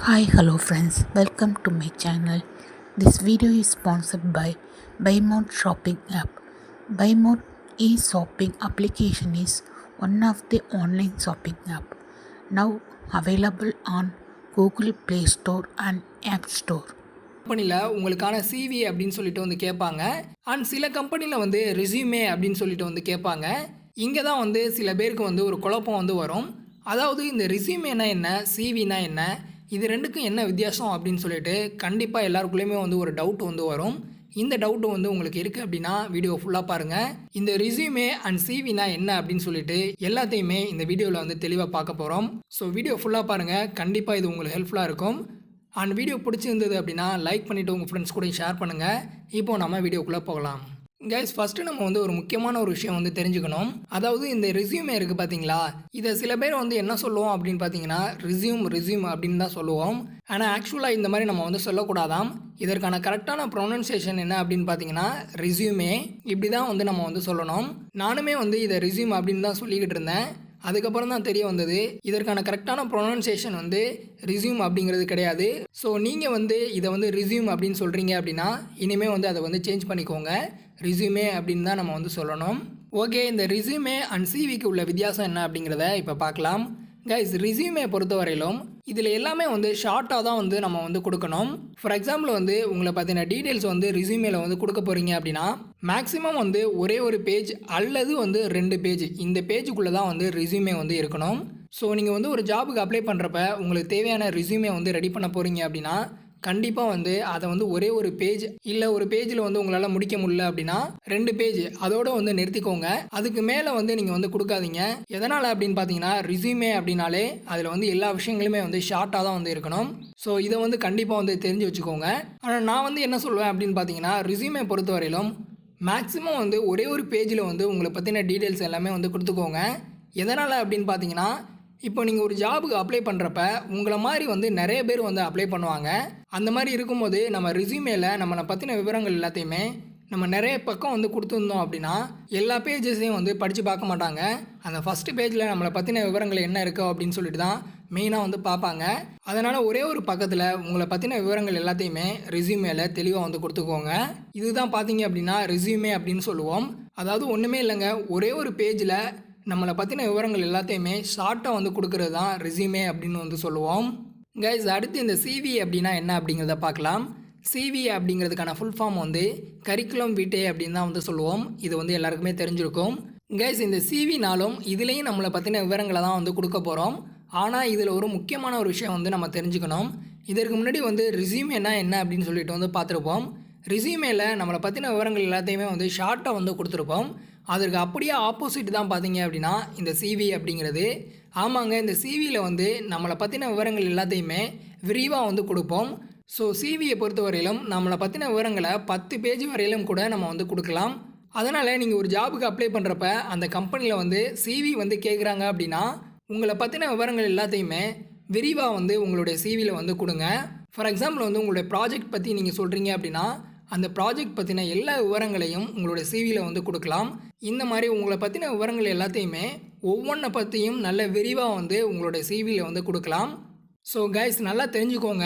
Hi, hello friends, welcome to my channel. This video is sponsored by BuyMode shopping app. BuyMode e-shopping application is one of the online shopping app now available on Google Play Store and App Store. கம்பெனியில் உங்களுக்கான CV அப்படின்னு சொல்லிட்டு வந்து கேட்பாங்க. And சில கம்பெனியில் வந்து resume அப்படின்னு சொல்லிட்டு வந்து கேட்பாங்க. இங்கே தான் வந்து சில பேருக்கு வந்து ஒரு குழப்பம் வந்து வரும். அதாவது இந்த ரெஸ்யூமேனா என்ன, சிவினா என்ன, இது ரெண்டுக்கும் என்ன வித்தியாசம் அப்படின்னு சொல்லிட்டு கண்டிப்பாக எல்லாருக்குள்ளேயுமே வந்து ஒரு டவுட் வந்து வரும். இந்த டவுட்டு வந்து உங்களுக்கு இருக்குது அப்படின்னா வீடியோ ஃபுல்லாக பாருங்கள். இந்த ரெஸ்யூமே அண்ட் சிவினா என்ன அப்படின்னு சொல்லிட்டு எல்லாத்தையுமே இந்த வீடியோவில் வந்து தெளிவாக பார்க்க போகிறோம். ஸோ வீடியோ ஃபுல்லாக பாருங்கள், கண்டிப்பாக இது உங்களுக்கு ஹெல்ப்ஃபுல்லாக இருக்கும். அண்ட் வீடியோ பிடிச்சிருந்தது அப்படின்னா லைக் பண்ணிவிட்டு உங்கள் ஃப்ரெண்ட்ஸ் கூட ஷேர் பண்ணுங்கள். இப்போது நம்ம வீடியோக்குள்ளே போகலாம். கைஸ், ஃபஸ்ட்டு நம்ம வந்து ஒரு முக்கியமான ஒரு விஷயம் வந்து தெரிஞ்சுக்கணும். அதாவது இந்த ரெஸ்யூமே இருக்குது பார்த்தீங்களா, இதை சில பேர் வந்து என்ன சொல்லுவோம் அப்படின்னு பார்த்தீங்கன்னா ரெஸ்யூம் அப்படின்னு தான் சொல்லுவோம். ஆனால் ஆக்சுவலாக இந்த மாதிரி நம்ம வந்து சொல்லக்கூடாதாம். இதற்கான கரெக்டான ப்ரொனன்சியேஷன் என்ன அப்படின்னு பார்த்தீங்கன்னா ரெஸ்யூமே, இப்படி தான் வந்து நம்ம வந்து சொல்லணும். நானுமே வந்து இதை ரெஸ்யூம் அப்படின்னு தான் சொல்லிக்கிட்டு இருந்தேன். அதுக்கப்புறம் தான் தெரிய வந்தது இதற்கான கரெக்டான ப்ரொனன்சியேஷன் வந்து ரெஸ்யூம் அப்படிங்கிறது கிடையாது. ஸோ நீங்கள் வந்து இதை வந்து ரெஸ்யூம் அப்படின்னு சொல்கிறீங்க அப்படின்னா இனிமேல் வந்து அதை வந்து சேஞ்ச் பண்ணிக்கோங்க, ரெஸ்யூமே அப்படின்னு தான் நம்ம வந்து சொல்லணும். ஓகே, இந்த ரெஸ்யூமே அண்ட் சிவிக்கு உள்ள வித்தியாசம் என்ன அப்படிங்கிறத இப்போ பார்க்கலாம். கைஸ், ரெஸ்யூமே பொறுத்தவரையிலும் இதில் எல்லாமே வந்து ஷார்ட்டாக தான் வந்து நம்ம வந்து கொடுக்கணும். ஃபார் எக்ஸாம்பிள் வந்து உங்களை பற்றின டீட்டெயில்ஸ் வந்து ரெஸ்யூமேல வந்து கொடுக்க போகிறீங்க அப்படின்னா மேக்ஸிமம் வந்து ஒரே ஒரு பேஜ் அல்லது வந்து 2 பேஜ், இந்த பேஜுக்குள்ளே தான் வந்து ரெஸ்யூமே வந்து இருக்கணும். ஸோ நீங்கள் வந்து ஒரு ஜாபுக்கு அப்ளை பண்ணுறப்ப உங்களுக்கு தேவையான ரெஸ்யூமே வந்து ரெடி பண்ண போகிறீங்க அப்படின்னா கண்டிப்பாக வந்து அதை வந்து ஒரே ஒரு பேஜ் இல்லை ஒரு பேஜில் வந்து உங்களால் முடிக்க முடியல அப்படின்னா 2 பேஜ் அதோடு வந்து நிறுத்திக்கோங்க. அதுக்கு மேலே வந்து நீங்கள் வந்து கொடுக்காதீங்க. எதனால் அப்படின்னு பார்த்தீங்கன்னா ரெஸ்யூமே அப்படின்னாலே அதில் வந்து எல்லா விஷயங்களுமே வந்து ஷார்ட்டாக தான் வந்து இருக்கணும். ஸோ இதை வந்து கண்டிப்பாக வந்து தெரிஞ்சு வச்சுக்கோங்க. ஆனால் நான் வந்து என்ன சொல்லுவேன் அப்படின்னு பார்த்தீங்கன்னா ரெஸ்யூமே பொறுத்தவரையிலும் மேக்ஸிமம் வந்து ஒரே ஒரு பேஜில் வந்து உங்களை பற்றின டீட்டெயில்ஸ் எல்லாமே வந்து கொடுத்துக்கோங்க. எதனால் அப்படின்னு பார்த்தீங்கன்னா இப்போ நீங்கள் ஒரு ஜாபுக்கு அப்ளை பண்ணுறப்ப உங்களை மாதிரி வந்து நிறைய பேர் வந்து அப்ளை பண்ணுவாங்க. அந்த மாதிரி இருக்கும்போது நம்ம ரெஸ்யூமேல நம்மளை பற்றின விவரங்கள் எல்லாத்தையுமே நம்ம நிறைய பக்கம் வந்து கொடுத்துருந்தோம் அப்படின்னா எல்லா பேஜஸையும் வந்து படித்து பார்க்க மாட்டாங்க. அந்த ஃபஸ்ட்டு பேஜில் நம்மளை பற்றின விவரங்கள் என்ன இருக்கோ அப்படின்னு சொல்லிட்டு தான் மெயினாக வந்து பார்ப்பாங்க. அதனால் ஒரே ஒரு பக்கத்தில் உங்களை பற்றின விவரங்கள் எல்லாத்தையுமே ரெஸ்யூமேல தெளிவாக வந்து கொடுத்துக்கோங்க. இதுதான் பார்த்தீங்க அப்படின்னா ரெஸ்யூமே அப்படின்னு சொல்லுவோம். அதாவது ஒன்றுமே இல்லைங்க, ஒரே ஒரு பேஜில் நம்மளை பற்றின விவரங்கள் எல்லாத்தையுமே ஷார்ட்டாக வந்து கொடுக்குறது தான் ரெஸ்யூமே அப்படின்னு வந்து சொல்லுவோம். கைஸ், அடுத்து இந்த சிவி அப்படின்னா என்ன அப்படிங்கிறத பார்க்கலாம். சிவி அப்படிங்கிறதுக்கான ஃபுல் ஃபார்ம் வந்து கரிக்குலம் விட்டே அப்படின்னு தான் வந்து சொல்லுவோம். இது வந்து எல்லாருக்குமே தெரிஞ்சிருக்கும். கைஸ், இந்த சிவினாலும் இதுலேயும் நம்மளை பற்றின விவரங்களை தான் வந்து கொடுக்க போகிறோம். ஆனால் இதில் ஒரு முக்கியமான ஒரு விஷயம் வந்து நம்ம தெரிஞ்சுக்கணும். இதற்கு முன்னாடி வந்து ரெஸ்யூமேனா என்ன அப்படின்னு சொல்லிட்டு வந்து பார்த்துருப்போம். ரெஸ்யூமேல நம்மளை பற்றின விவரங்கள் எல்லாத்தையுமே வந்து ஷார்ட்டாக வந்து கொடுத்துருப்போம். அதற்கு அப்படியே ஆப்போசிட் தான் பார்த்தீங்க அப்படின்னா இந்த சிவி அப்படிங்கிறது. ஆமாங்க, இந்த சிவியில் வந்து நம்மளை பற்றின விவரங்கள் எல்லாத்தையுமே விரிவாக வந்து கொடுப்போம். ஸோ சிவியை பொறுத்தவரையிலும் நம்மளை பற்றின விவரங்களை 10 பேஜ் வரையிலும் கூட நம்ம வந்து கொடுக்கலாம். அதனால் நீங்கள் ஒரு ஜாபுக்கு அப்ளை பண்ணுறப்ப அந்த கம்பெனியில் வந்து சிவி வந்து கேட்குறாங்க அப்படின்னா உங்களை பற்றின விவரங்கள் எல்லாத்தையுமே விரிவாக வந்து உங்களுடைய சிவியில் வந்து கொடுங்க. ஃபார் எக்ஸாம்பிள் வந்து உங்களுடைய ப்ராஜெக்ட் பற்றி நீங்கள் சொல்கிறீங்க அப்படின்னா அந்த ப்ராஜெக்ட் பற்றின எல்லா விவரங்களையும் உங்களுடைய சிவியில் வந்து கொடுக்கலாம். இந்த மாதிரி உங்களை பற்றின விவரங்கள் எல்லாத்தையுமே ஒவ்வொன்றை பற்றியும் நல்ல விரிவாக வந்து உங்களுடைய சிவியில் வந்து கொடுக்கலாம். ஸோ கைஸ், நல்லா தெரிஞ்சுக்கோங்க,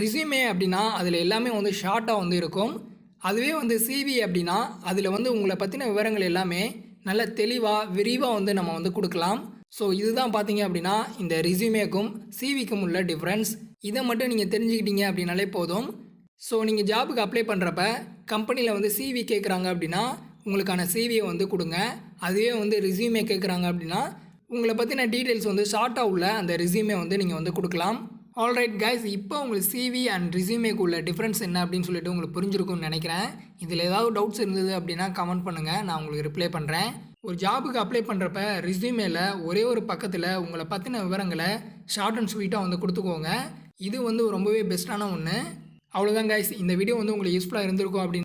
ரெஸ்யூமே அப்படின்னா அதில் எல்லாமே வந்து ஷார்ட்டாக வந்து இருக்கும். அதுவே வந்து சிவி அப்படின்னா அதில் வந்து உங்களை பற்றின விவரங்கள் எல்லாமே நல்ல தெளிவாக விரிவாக வந்து நம்ம வந்து கொடுக்கலாம். ஸோ இதுதான் பார்த்தீங்க அப்படின்னா இந்த ரெஸ்யூமேக்கும் சிவிக்கும் உள்ள டிஃப்ரென்ஸ். இதை மட்டும் நீங்கள் தெரிஞ்சுக்கிட்டீங்க அப்படின்னாலே போதும். ஸோ நீங்கள் ஜாபுக்கு அப்ளை பண்ணுறப்ப கம்பெனியில் வந்து சிவி கேட்குறாங்க அப்படின்னா உங்களுக்கான சிவியை வந்து கொடுங்க. அதுவே வந்து ரெஸ்யூமே கேட்குறாங்க அப்படின்னா உங்களை பற்றின டீட்டெயில்ஸ் வந்து ஷார்ட்டாக உள்ள அந்த ரெஸ்யூமே வந்து நீங்கள் வந்து கொடுக்கலாம். ஆல்ரைட் கைஸ், இப்போ உங்களுக்கு சிவி அண்ட் ரெஸ்யூமேக்கு உள்ள டிஃப்ரென்ஸ் என்ன அப்படின்னு சொல்லிட்டு உங்களுக்கு புரிஞ்சிருக்கும்னு நினைக்கிறேன். இதில் ஏதாவது டவுட்ஸ் இருந்தது அப்படின்னா கமெண்ட் பண்ணுங்கள், நான் உங்களுக்கு ரிப்ளை பண்ணுறேன். ஒரு ஜாபுக்கு அப்ளை பண்ணுறப்ப ரெஸ்யூமேல ஒரே ஒரு பக்கத்தில் உங்களை பற்றின விவரங்களை ஷார்ட் அண்ட் ஸ்வீட்டாக வந்து கொடுத்துக்கோங்க. இது வந்து ரொம்பவே பெஸ்ட்டான ஒன்று. அவ்வளோதான் கைஸ், இந்த வீடியோ வந்து உங்களுக்கு யூஸ்ஃபுல்லாக இருந்திருக்கும் அப்படின்னு